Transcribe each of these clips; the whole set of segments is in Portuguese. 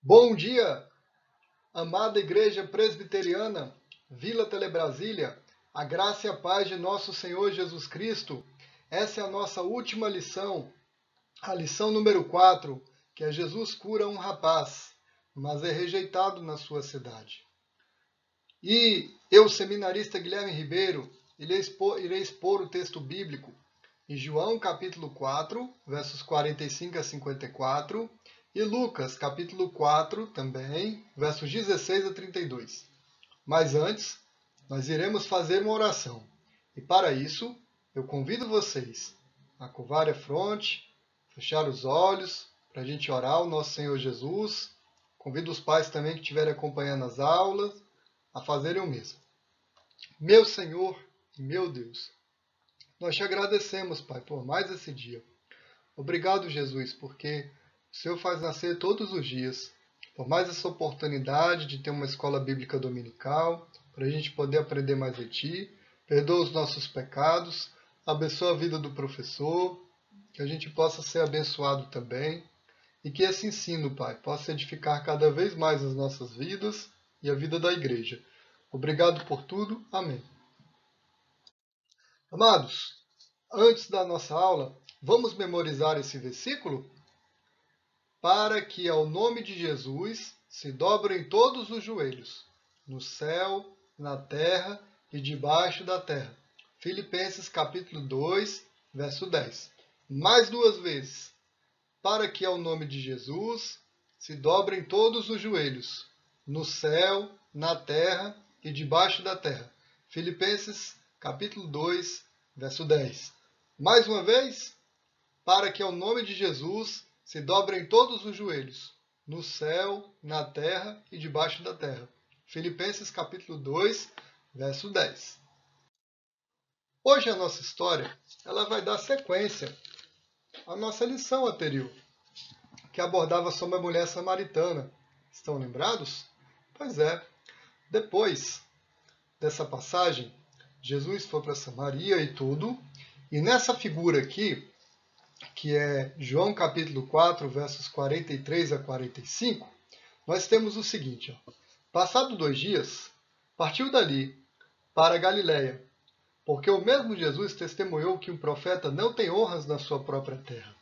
Bom dia, amada Igreja Presbiteriana, Vila Telebrasília, a graça e a paz de nosso Senhor Jesus Cristo. Essa é a nossa última lição, a lição número 4, que é Jesus cura um rapaz, mas é rejeitado na sua cidade. E eu, seminarista Guilherme Ribeiro, irei expor o texto bíblico em João capítulo 4, versos 45 a 54, e Lucas capítulo 4 também, versos 16 a 32. Mas antes, nós iremos fazer uma oração. E para isso, eu convido vocês a curvar a fronte, fechar os olhos, para a gente orar ao nosso Senhor Jesus. Convido os pais também que estiverem acompanhando as aulas a fazerem o mesmo. Meu Senhor e meu Deus, nós te agradecemos, Pai, por mais esse dia. Obrigado, Jesus, porque o Senhor faz nascer todos os dias, por mais essa oportunidade de ter uma escola bíblica dominical, para a gente poder aprender mais de Ti. Perdoa os nossos pecados, abençoa a vida do professor, que a gente possa ser abençoado também, e que esse ensino, Pai, possa edificar cada vez mais as nossas vidas e a vida da igreja. Obrigado por tudo. Amém. Amados, antes da nossa aula, vamos memorizar esse versículo? Para que ao nome de Jesus se dobrem todos os joelhos, no céu, na terra e debaixo da terra. Filipenses capítulo 2, verso 10. Mais duas vezes. Para que ao nome de Jesus se dobrem todos os joelhos, no céu, na terra e debaixo da terra. Filipenses capítulo 2, verso 10. Mais uma vez, para que ao nome de Jesus se dobrem todos os joelhos, no céu, na terra e debaixo da terra. Filipenses capítulo 2, verso 10. Hoje a nossa história ela vai dar sequência à nossa lição anterior, que abordava sobre a mulher samaritana. Estão lembrados? Pois é. Depois dessa passagem, Jesus foi para Samaria e tudo, e nessa figura aqui, que é João capítulo 4, versos 43 a 45, nós temos o seguinte. Passado 2 dias, partiu dali para a Galiléia, porque o mesmo Jesus testemunhou que um profeta não tem honras na sua própria terra.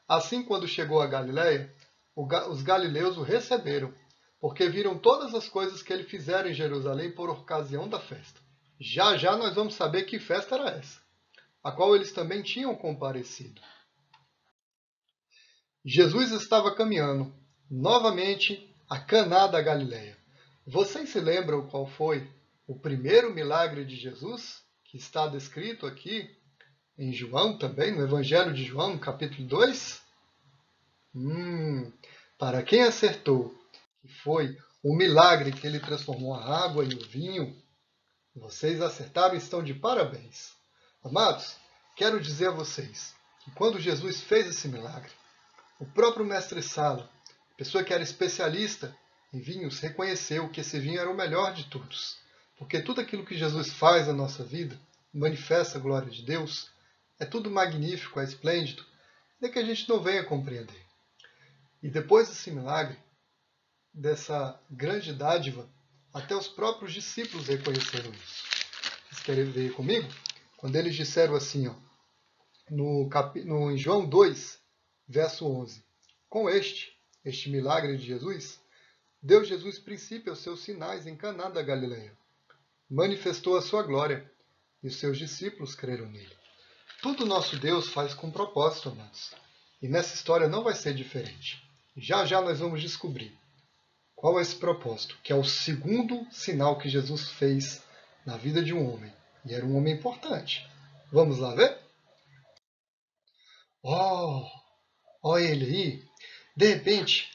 Assim, quando chegou a Galiléia, os galileus o receberam, porque viram todas as coisas que ele fizera em Jerusalém por ocasião da festa. Já já nós vamos saber que festa era essa, a qual eles também tinham comparecido. Jesus estava caminhando novamente a Caná da Galileia. Vocês se lembram qual foi o primeiro milagre de Jesus, que está descrito aqui em João também, no Evangelho de João, no capítulo 2? Para quem acertou que foi o milagre que ele transformou a água em o vinho, vocês acertaram e estão de parabéns. Amados, quero dizer a vocês que quando Jesus fez esse milagre, o próprio mestre Sala, pessoa que era especialista em vinhos, reconheceu que esse vinho era o melhor de todos. Porque tudo aquilo que Jesus faz na nossa vida, manifesta a glória de Deus, é tudo magnífico, é esplêndido, é que a gente não venha compreender. E depois desse milagre, dessa grande dádiva, até os próprios discípulos reconheceram isso. Vocês querem ver comigo? Quando eles disseram assim, em João 2, verso 11. Com este milagre de Jesus, deu Jesus princípio aos seus sinais em Caná da Galileia. Manifestou a sua glória, e os seus discípulos creram nele. Tudo nosso Deus faz com propósito, amados. E nessa história não vai ser diferente. Já já nós vamos descobrir qual é esse propósito, que é o segundo sinal que Jesus fez na vida de um homem. E era um homem importante. Vamos lá ver? Olha ele aí. De repente,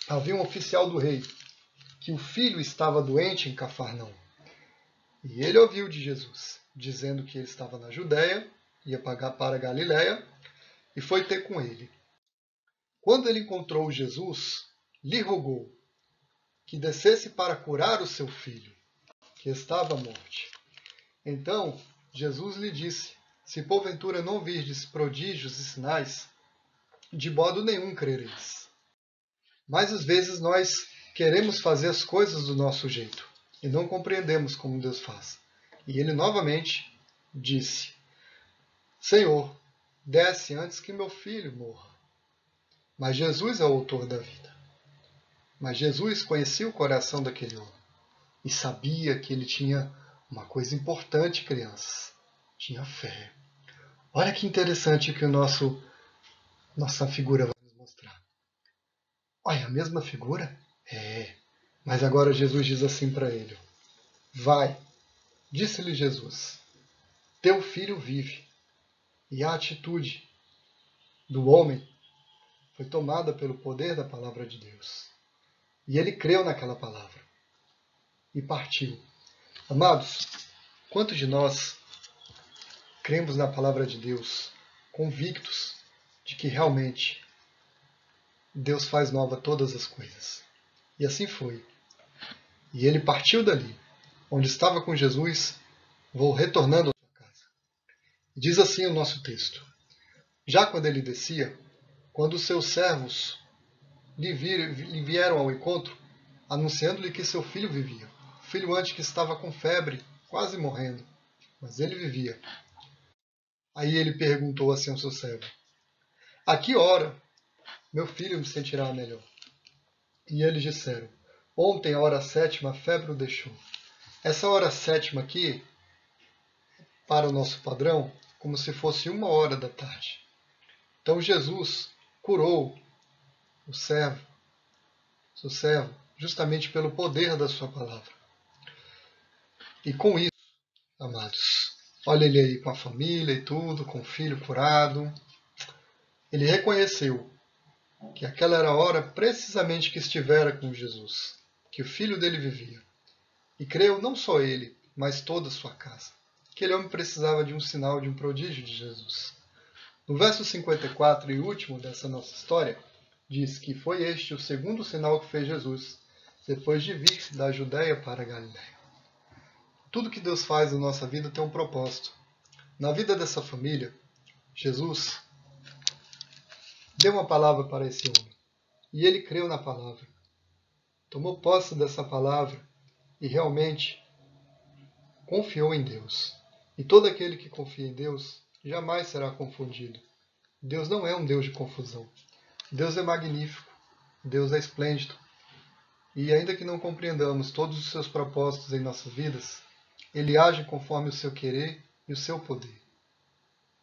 havia um oficial do rei, que o filho estava doente em Cafarnaum. E ele ouviu de Jesus, dizendo que ele estava na Judéia, ia para a Galiléia, e foi ter com ele. Quando ele encontrou Jesus, lhe rogou que descesse para curar o seu filho, que estava à morte. Então, Jesus lhe disse, se porventura não virdes prodígios e sinais, de modo nenhum crereis. Mas às vezes nós queremos fazer as coisas do nosso jeito e não compreendemos como Deus faz. E ele novamente disse: Senhor, desce antes que meu filho morra. Mas Jesus é o autor da vida. Mas Jesus conhecia o coração daquele homem e sabia que ele tinha uma coisa importante, crianças. Tinha fé. Olha que interessante que nossa figura vai nos mostrar. Olha, a mesma figura? É. Mas agora Jesus diz assim para ele: Vai, disse-lhe Jesus, teu filho vive. E a atitude do homem foi tomada pelo poder da palavra de Deus. E ele creu naquela palavra e partiu. Amados, quantos de nós cremos na palavra de Deus, convictos de que realmente Deus faz nova todas as coisas? E assim foi. E ele partiu dali, onde estava com Jesus, vou retornando à sua casa. Diz assim o nosso texto: Já quando ele descia, quando os seus servos lhe vieram ao encontro, anunciando-lhe que seu filho vivia. O filho antes que estava com febre, quase morrendo, mas ele vivia. Aí ele perguntou assim ao seu servo: A que hora meu filho me sentirá melhor? E eles disseram: Ontem, a hora sétima, a febre o deixou. Essa hora sétima aqui, para o nosso padrão, como se fosse 1 hora da tarde. Então Jesus curou o servo, seu servo, justamente pelo poder da sua palavra. E com isso, amados, olha ele aí com a família e tudo, com o filho curado. Ele reconheceu que aquela era a hora precisamente que estivera com Jesus, que o filho dele vivia. E creu não só ele, mas toda a sua casa. Aquele homem precisava de um sinal, de um prodígio de Jesus. No verso 54 e último dessa nossa história, diz que foi este o segundo sinal que fez Jesus, depois de vir da Judéia para a Galiléia. Tudo que Deus faz na nossa vida tem um propósito. Na vida dessa família, Jesus deu uma palavra para esse homem. E ele creu na palavra. Tomou posse dessa palavra e realmente confiou em Deus. E todo aquele que confia em Deus jamais será confundido. Deus não é um Deus de confusão. Deus é magnífico. Deus é esplêndido. E ainda que não compreendamos todos os seus propósitos em nossas vidas, Ele age conforme o seu querer e o seu poder.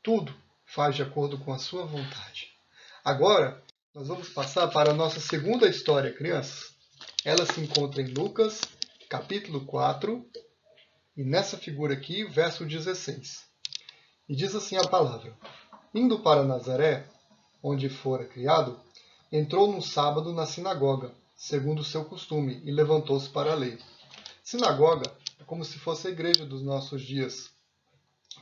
Tudo faz de acordo com a sua vontade. Agora, nós vamos passar para a nossa segunda história, crianças. Ela se encontra em Lucas, capítulo 4, e nessa figura aqui, verso 16. E diz assim a palavra: Indo para Nazaré, onde fora criado, entrou num sábado na sinagoga, segundo o seu costume, e levantou-se para ler. Sinagoga é como se fosse a igreja dos nossos dias,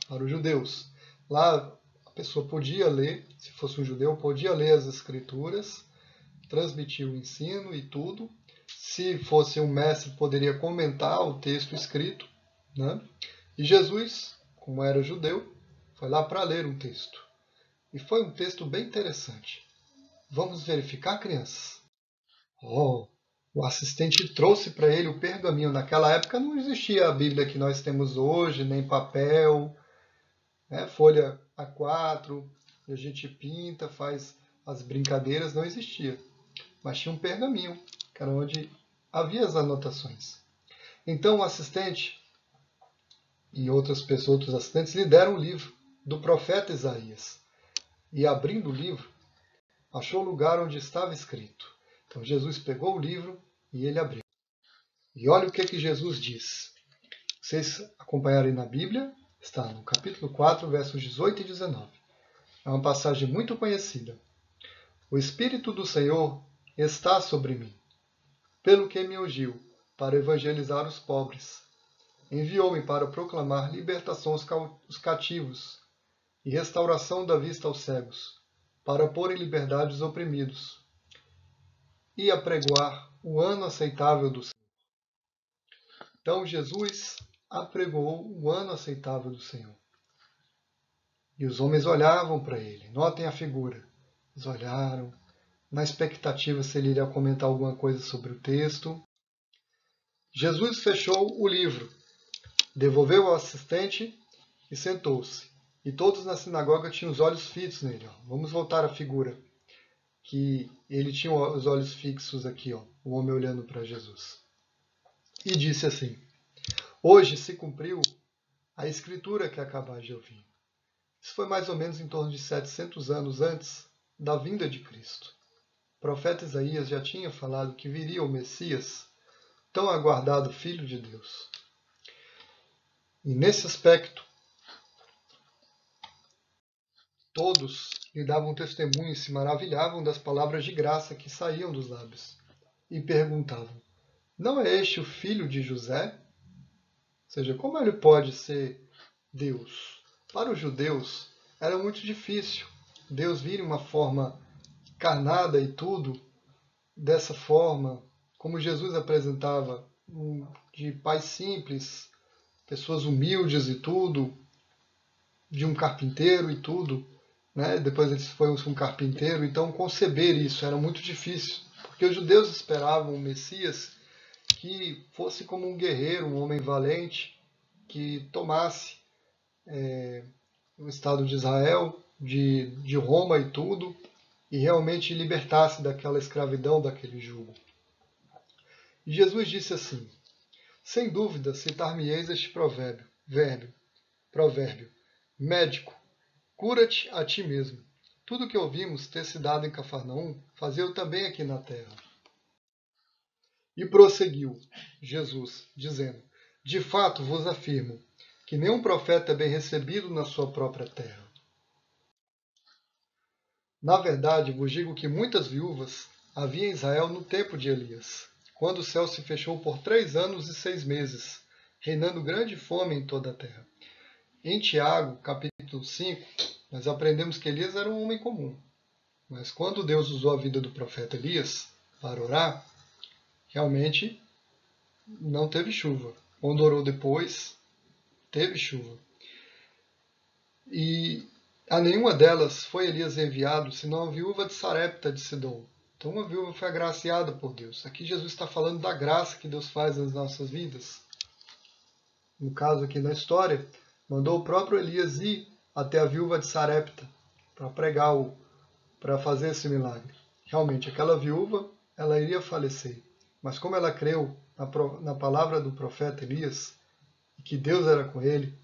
para os judeus. Lá a pessoa podia ler, se fosse um judeu, podia ler as escrituras, transmitir o ensino e tudo. Se fosse um mestre, poderia comentar o texto escrito, né? E Jesus, como era judeu, foi lá para ler um texto. E foi um texto bem interessante. Vamos verificar, crianças? Oh, o assistente trouxe para ele o pergaminho. Naquela época não existia a Bíblia que nós temos hoje, nem papel, né? Folha A4, a gente pinta, faz as brincadeiras, não existia. Mas tinha um pergaminho, que era onde havia as anotações. Então o assistente e outros assistentes lhe deram o livro do profeta Isaías. E abrindo o livro, achou o lugar onde estava escrito. Então Jesus pegou o livro e ele abriu. E olha o que Jesus diz. Vocês acompanharem na Bíblia, está no capítulo 4, versos 18 e 19. É uma passagem muito conhecida. O Espírito do Senhor está sobre mim, pelo que me ungiu para evangelizar os pobres. Enviou-me para proclamar libertação aos cativos e restauração da vista aos cegos, para pôr em liberdade os oprimidos e apregoar o ano aceitável do Senhor. Então Jesus apregoou o ano aceitável do Senhor. E os homens olhavam para ele. Notem a figura. Eles olharam na expectativa se ele iria comentar alguma coisa sobre o texto. Jesus fechou o livro, devolveu ao assistente e sentou-se. E todos na sinagoga tinham os olhos fitos nele. Vamos voltar à figura, que ele tinha os olhos fixos aqui, o homem olhando para Jesus. E disse assim: hoje se cumpriu a escritura que acabais de ouvir. Isso foi mais ou menos em torno de 700 anos antes da vinda de Cristo. O profeta Isaías já tinha falado que viria o Messias, tão aguardado Filho de Deus. E nesse aspecto, todos lhe davam testemunho e se maravilhavam das palavras de graça que saíam dos lábios. E perguntavam: não é este o filho de José? Ou seja, como ele pode ser Deus? Para os judeus era muito difícil Deus vir em uma forma encarnada e tudo, dessa forma, como Jesus apresentava, de pais simples, pessoas humildes e tudo, de um carpinteiro e tudo, né? Depois ele foi um carpinteiro, então conceber isso era muito difícil, porque os judeus esperavam um Messias que fosse como um guerreiro, um homem valente, que tomasse o Estado de Israel, de Roma e tudo, e realmente libertasse daquela escravidão, daquele jugo. E Jesus disse assim: sem dúvida citar-me-eis este provérbio, médico, cura-te a ti mesmo. Tudo que ouvimos ter se dado em Cafarnaum, fazia-o também aqui na terra. E prosseguiu Jesus, dizendo: de fato vos afirmo que nenhum profeta é bem recebido na sua própria terra. Na verdade, vos digo que muitas viúvas havia em Israel no tempo de Elias, quando o céu se fechou por 3 anos e 6 meses, reinando grande fome em toda a terra. Em Tiago, capítulo 5, nós aprendemos que Elias era um homem comum. Mas quando Deus usou a vida do profeta Elias para orar, realmente não teve chuva. Quando orou depois, teve chuva. E a nenhuma delas foi Elias enviado, senão a viúva de Sarepta de Sidom. Então uma viúva foi agraciada por Deus. Aqui Jesus está falando da graça que Deus faz nas nossas vidas. No caso aqui na história, mandou o próprio Elias ir até a viúva de Sarepta para pregar, para fazer esse milagre. Realmente, aquela viúva, ela iria falecer. Mas como ela creu na palavra do profeta Elias, e que Deus era com ele,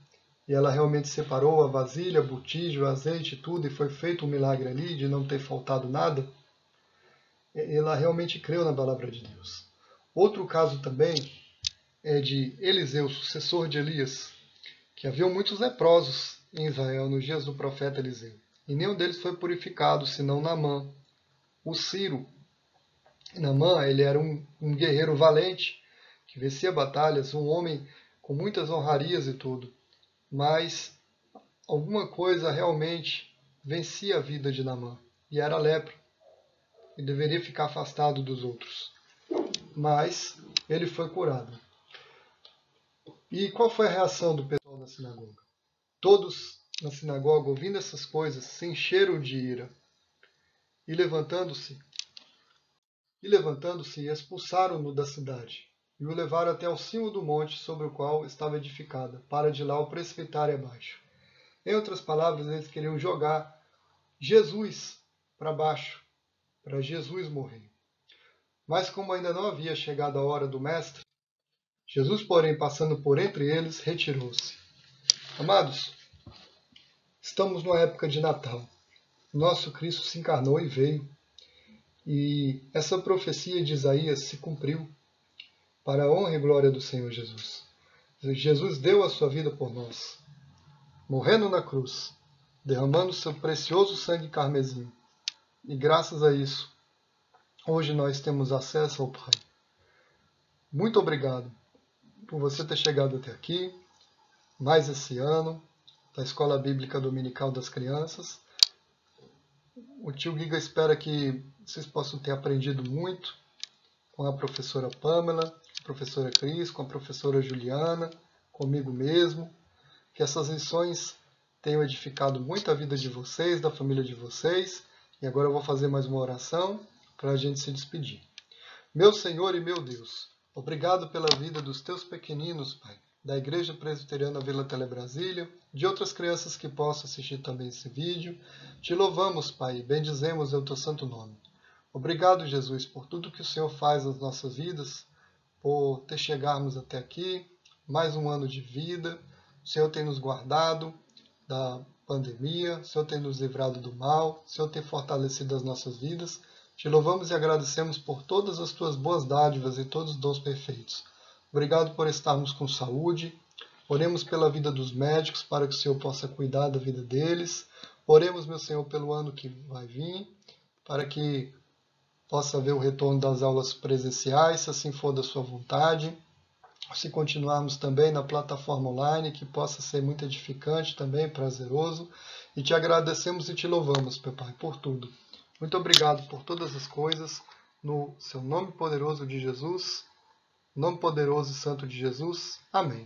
e ela realmente separou a vasilha, botija, o azeite e tudo, e foi feito um milagre ali, de não ter faltado nada, ela realmente creu na palavra de Deus. Outro caso também é de Eliseu, sucessor de Elias, que haviam muitos leprosos em Israel nos dias do profeta Eliseu. E nenhum deles foi purificado, senão Naamã, o Ciro. Naamã, ele era um guerreiro valente, que vencia batalhas, um homem com muitas honrarias e tudo. Mas alguma coisa realmente vencia a vida de Naamã, e era lepra. E deveria ficar afastado dos outros. Mas ele foi curado. E qual foi a reação do pessoal da sinagoga? Todos na sinagoga, ouvindo essas coisas, se encheram de ira. E levantando-se, expulsaram-no da cidade. E o levaram até ao cimo do monte sobre o qual estava edificada, para de lá o precipitarem abaixo. Em outras palavras, eles queriam jogar Jesus para baixo, para Jesus morrer. Mas como ainda não havia chegado a hora do mestre, Jesus, porém, passando por entre eles, retirou-se. Amados, estamos numa época de Natal. Nosso Cristo se encarnou e veio. E essa profecia de Isaías se cumpriu para a honra e glória do Senhor Jesus. Jesus deu a sua vida por nós, morrendo na cruz, derramando seu precioso sangue carmesim. E graças a isso, hoje nós temos acesso ao Pai. Muito obrigado por você ter chegado até aqui, mais esse ano, da Escola Bíblica Dominical das Crianças. O tio Giga espera que vocês possam ter aprendido muito com a professora Pamela, a professora Cris, com a professora Juliana, comigo mesmo, que essas lições tenham edificado muito a vida de vocês, da família de vocês. E agora eu vou fazer mais uma oração para a gente se despedir. Meu Senhor e meu Deus, obrigado pela vida dos teus pequeninos, Pai, da Igreja Presbiteriana Vila Telebrasília, de outras crianças que possam assistir também esse vídeo. Te louvamos, Pai, e bendizemos o teu santo nome. Obrigado, Jesus, por tudo que o Senhor faz nas nossas vidas, por ter chegarmos até aqui, mais um ano de vida. O Senhor tem nos guardado da pandemia, o Senhor tem nos livrado do mal, o Senhor tem fortalecido as nossas vidas. Te louvamos e agradecemos por todas as tuas boas dádivas e todos os dons perfeitos. Obrigado por estarmos com saúde. Oremos pela vida dos médicos, para que o Senhor possa cuidar da vida deles. Oremos, meu Senhor, pelo ano que vai vir, para que possa haver o retorno das aulas presenciais, se assim for da sua vontade. Se continuarmos também na plataforma online, que possa ser muito edificante também, prazeroso. E te agradecemos e te louvamos, meu Pai, por tudo. Muito obrigado por todas as coisas, no seu nome poderoso de Jesus, nome poderoso e santo de Jesus. Amém.